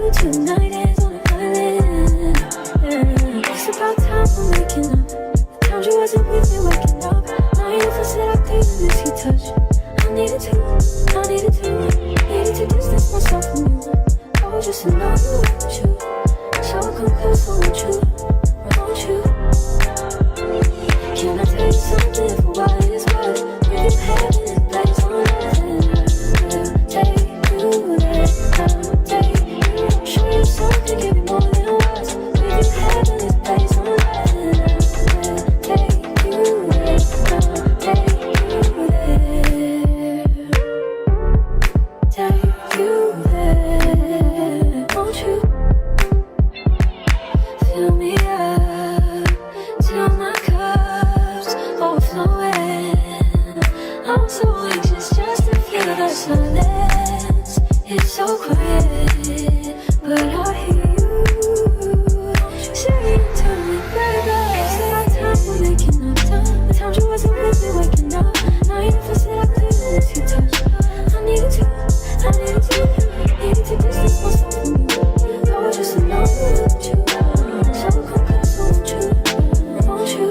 you tonight is on an island. It's about time for making up. The times you wasn't with me waking up. Now you feel said I couldn't miss your touch. I needed to distance myself from you. I was just to know you weren't you. So I come close, won't you? Won't you? Can I tell you something for what it's worth? You have heaven and place on earth, and I'll take you there. I'll take you. Show you something, give you more than words. You have heaven and place on earth, and I'll take you there. I'll take you there. Take you there. Won't you? Fill me up till my cup's overflowing. I'm so anxious just to feel the silence. It's so quiet, but I hear you saying to me, baby. It's about time for making up time. The times you wasn't with me waking up. Now you never said I couldn't miss your touch. I needed to distance myself from you. I was just alone without you. So come close, won't you? Won't you?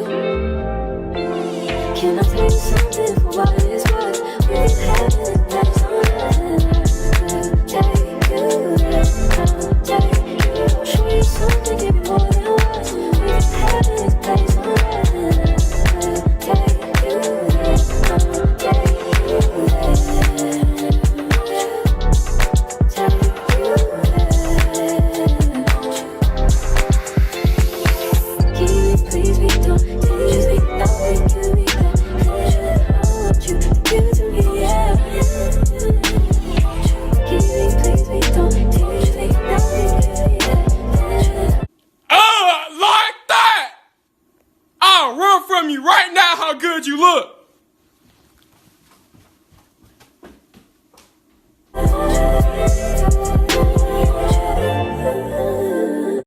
Can I tell you something for what it's worth? We have heaven and place on earth, and I'll take you there. I'll take you. Show you something, give you more than words. We have heaven and place on earth, and I'll take you there. I'll take you there. Take you there. Please be don't just be that way to me. I want you to give it to me, yeah. Please be don't just be that way to me, yeah. Oh, like that! I'll run from you right now how good you look.